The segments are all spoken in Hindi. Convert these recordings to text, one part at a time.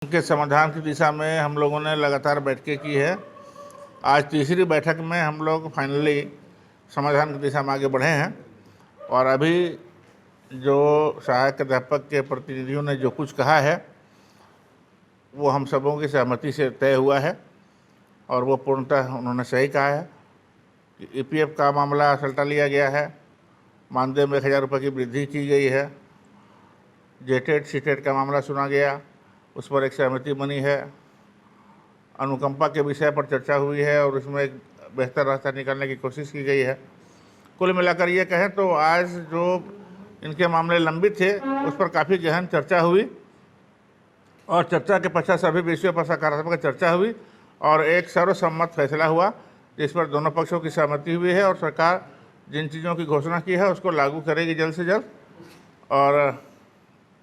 के समाधान की दिशा में हम लोगों ने लगातार बैठकें की है। आज तीसरी बैठक में हम लोग फाइनली समाधान की दिशा में आगे बढ़े हैं और अभी जो सहायक अध्यापक के प्रतिनिधियों ने जो कुछ कहा है वो हम सबों की सहमति से तय हुआ है और वो पूर्णतः उन्होंने सही कहा है कि ईपीएफ का मामला सल्टा लिया गया है, मानदेय में 1000 रुपये की वृद्धि की गई है, जेटेट सीटेट का मामला सुना गया, उस पर एक सहमति बनी है, अनुकंपा के विषय पर चर्चा हुई है और उसमें एक बेहतर रास्ता निकालने की कोशिश की गई है। कुल मिलाकर ये कहें तो आज जो इनके मामले लंबित थे उस पर काफ़ी गहन चर्चा हुई और चर्चा के पश्चात सभी विषयों पर सकारात्मक चर्चा हुई और एक सर्वसम्मत फैसला हुआ जिस पर दोनों पक्षों की सहमति हुई है और सरकार जिन चीज़ों की घोषणा की है उसको लागू करेगी जल्द से जल्द। और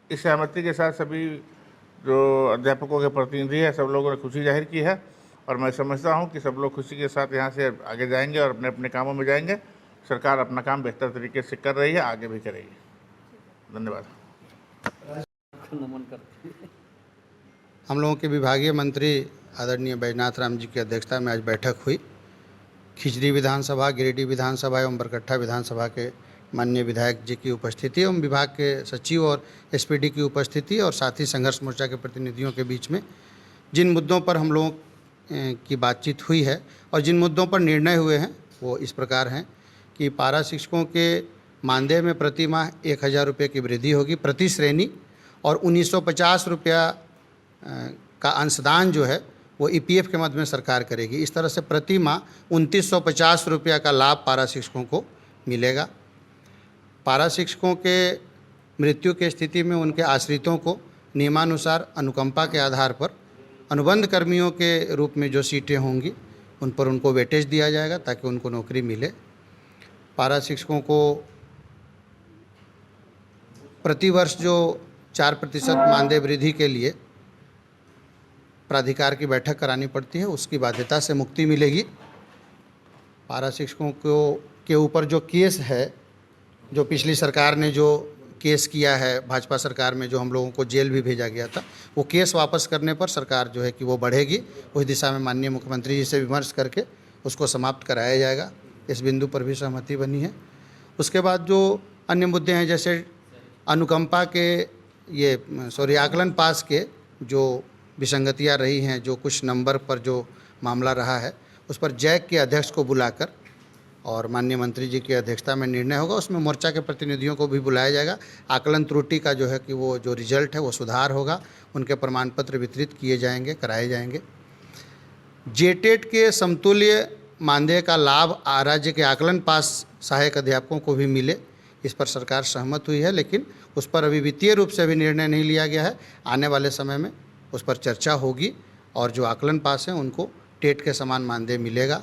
इस सहमति के साथ सभी जो अध्यापकों के प्रतिनिधि है सब लोगों ने खुशी जाहिर की है और मैं समझता हूं कि सब लोग खुशी के साथ यहां से आगे जाएंगे और अपने अपने कामों में जाएंगे। सरकार अपना काम बेहतर तरीके से कर रही है, आगे भी करेगी। धन्यवाद। हम लोगों के विभागीय मंत्री आदरणीय बैजनाथ राम जी की अध्यक्षता में आज बैठक हुई। खिचड़ी विधानसभा, गिरिडीह विधानसभा एवं बरकट्ठा विधानसभा के माननीय विधायक जी की उपस्थिति एवं विभाग के सचिव और एसपीडी की उपस्थिति और साथ ही संघर्ष मोर्चा के प्रतिनिधियों के बीच में जिन मुद्दों पर हम लोगों की बातचीत हुई है और जिन मुद्दों पर निर्णय हुए हैं वो इस प्रकार हैं कि पारा शिक्षकों के मानदेय में प्रति माह 1000 रुपये की वृद्धि होगी प्रति श्रेणी और 1950 रुपया का अंशदान जो है वो ईपीएफ के मद में सरकार करेगी। इस तरह से प्रति माह 2950 रुपया का लाभ पारा शिक्षकों को मिलेगा। पारा शिक्षकों के मृत्यु की स्थिति में उनके आश्रितों को नियमानुसार अनुकंपा के आधार पर अनुबंध कर्मियों के रूप में जो सीटें होंगी उन पर उनको वेटेज दिया जाएगा ताकि उनको नौकरी मिले। पारा शिक्षकों को प्रतिवर्ष जो 4% मानदेय वृद्धि के लिए प्राधिकार की बैठक करानी पड़ती है उसकी बाध्यता से मुक्ति मिलेगी। पारा शिक्षकों के ऊपर जो केस है, जो पिछली सरकार ने जो केस किया है भाजपा सरकार में, जो हम लोगों को जेल भी भेजा गया था, वो केस वापस करने पर सरकार जो है कि वो बढ़ेगी। उस दिशा में माननीय मुख्यमंत्री जी से विमर्श करके उसको समाप्त कराया जाएगा। इस बिंदु पर भी सहमति बनी है। उसके बाद जो अन्य मुद्दे हैं जैसे अनुकंपा के आकलन पास के जो विसंगतियाँ रही हैं, जो कुछ नंबर पर जो मामला रहा है उस पर जैक के अध्यक्ष को बुलाकर और माननीय मंत्री जी की अध्यक्षता में निर्णय होगा। उसमें मोर्चा के प्रतिनिधियों को भी बुलाया जाएगा। आकलन त्रुटि का जो है कि वो जो रिजल्ट है वो सुधार होगा, उनके प्रमाण पत्र वितरित किए जाएंगे, कराए जाएंगे। जेटेट के समतुल्य मानदेय का लाभ राज्य के आकलन पास सहायक अध्यापकों को भी मिले, इस पर सरकार सहमत हुई है, लेकिन उस पर अभी वित्तीय रूप से भी निर्णय नहीं लिया गया है। आने वाले समय में उस पर चर्चा होगी और जो आकलन पास हैं उनको टेट के समान मानदेय मिलेगा।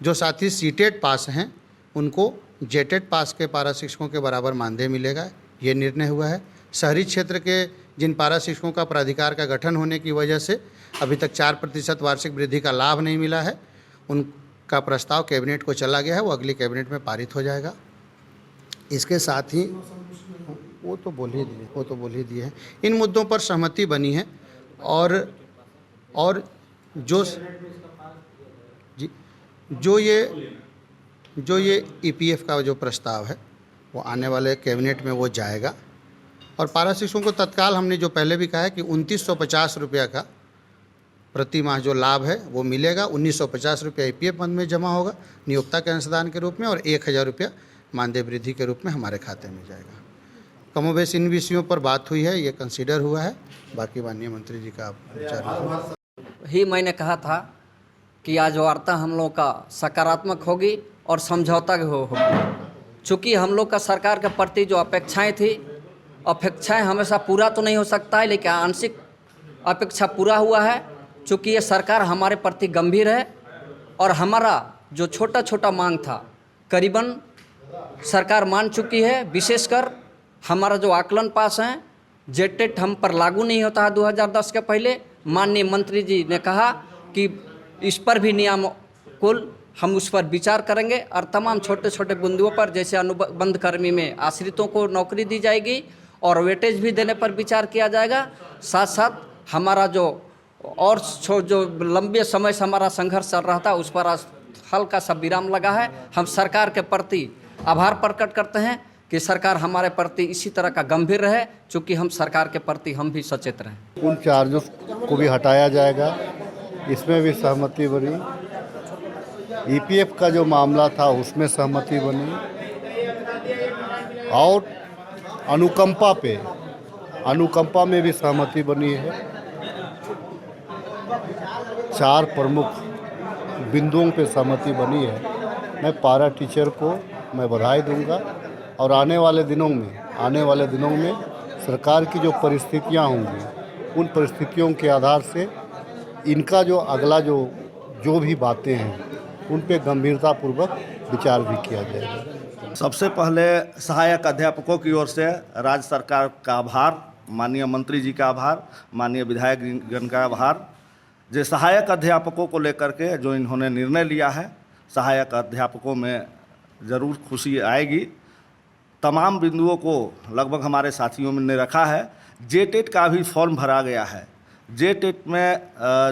जो साथी सीटेट पास हैं उनको जेटेट पास के पारा शिक्षकों के बराबर मानदेय मिलेगा, ये निर्णय हुआ है। शहरी क्षेत्र के जिन पारा शिक्षकों का प्राधिकार का गठन होने की वजह से अभी तक 4% वार्षिक वृद्धि का लाभ नहीं मिला है, उनका प्रस्ताव कैबिनेट को चला गया है, वो अगली कैबिनेट में पारित हो जाएगा। इसके साथ ही वो तो बोल ही दिए हैं। इन मुद्दों पर सहमति बनी है और जो ये ईपीएफ का जो प्रस्ताव है वो आने वाले कैबिनेट में वो जाएगा। और पारा शिक्षकों को तत्काल हमने जो पहले भी कहा है कि 2950 रुपया का प्रति माह जो लाभ है वो मिलेगा। 1950 रुपया ईपीएफ फंड में जमा होगा नियोक्ता के अंशदान के रूप में और 1000 रुपया मानदेय वृद्धि के रूप में हमारे खाते में जाएगा। कमोबेश इन विषयों पर बात हुई है, ये कंसीडर हुआ है। बाकी माननीय मंत्री जी का विचार ही मैंने कहा था कि आज वार्ता हम लोग का सकारात्मक होगी और समझौता होगी। चूँकि हम लोग का सरकार के प्रति जो अपेक्षाएं हमेशा पूरा तो नहीं हो सकता है, लेकिन आंशिक अपेक्षा पूरा हुआ है। चूँकि ये सरकार हमारे प्रति गंभीर है और हमारा जो छोटा छोटा मांग था करीबन सरकार मान चुकी है। विशेषकर हमारा जो आकलन पास है, जेटेट हम पर लागू नहीं होता है 2010 के पहले। माननीय मंत्री जी ने कहा कि इस पर भी नियमानुकूल हम उस पर विचार करेंगे और तमाम छोटे छोटे बिंदुओं पर जैसे अनुबंध कर्मी में आश्रितों को नौकरी दी जाएगी और वेटेज भी देने पर विचार किया जाएगा। साथ साथ हमारा जो और जो लंबे समय से हमारा संघर्ष चल रहा था उस पर आज हल्का सा विराम लगा है। हम सरकार के प्रति आभार प्रकट करते हैं कि सरकार हमारे प्रति इसी तरह का गंभीर रहे, चूँकि हम सरकार के प्रति हम भी सचेत रहें। उन चार्जेस को भी हटाया जाएगा, इसमें भी सहमति बनी। ईपीएफ का जो मामला था उसमें सहमति बनी और अनुकंपा में भी सहमति बनी है। 4 प्रमुख बिंदुओं पे सहमति बनी है। मैं पारा टीचर को मैं बधाई दूंगा और आने वाले दिनों में सरकार की जो परिस्थितियां होंगी उन परिस्थितियों के आधार से इनका जो अगला जो भी बातें हैं उन पे गंभीरतापूर्वक विचार भी किया जाएगा। सबसे पहले सहायक अध्यापकों की ओर से राज्य सरकार का आभार, माननीय मंत्री जी का आभार, माननीय विधायकगण का आभार। जो सहायक अध्यापकों को लेकर के जो इन्होंने निर्णय लिया है, सहायक अध्यापकों में ज़रूर खुशी आएगी। तमाम बिंदुओं को लगभग हमारे साथियों ने रखा है। जेटेट का भी फॉर्म भरा गया है। जेटेट में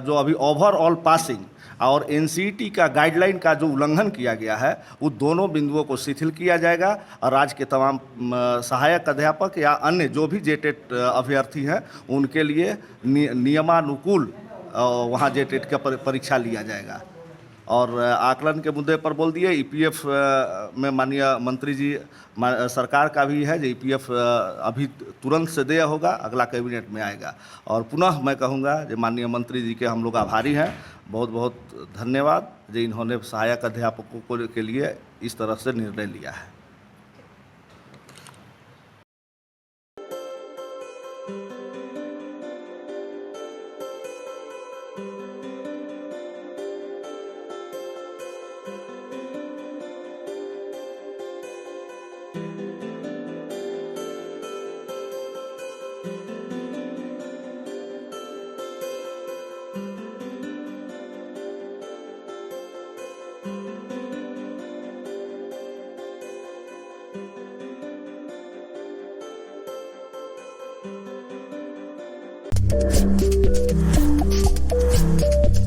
जो अभी ओवरऑल पासिंग और एनसीईटी का गाइडलाइन का जो उल्लंघन किया गया है वो दोनों बिंदुओं को शिथिल किया जाएगा और राज्य के तमाम सहायक अध्यापक या अन्य जो भी जेटेट अभ्यर्थी हैं उनके लिए नियमानुकूल वहाँ जेटेट का परीक्षा लिया जाएगा। और आकलन के मुद्दे पर बोल दिए। ईपीएफ में माननीय मंत्री जी सरकार का भी है जो ईपीएफ अभी तुरंत से देय होगा, अगला कैबिनेट में आएगा। और पुनः मैं कहूँगा जो माननीय मंत्री जी के हम लोग आभारी हैं, बहुत बहुत धन्यवाद जो इन्होंने सहायक अध्यापकों के लिए इस तरह से निर्णय लिया है। Thank you.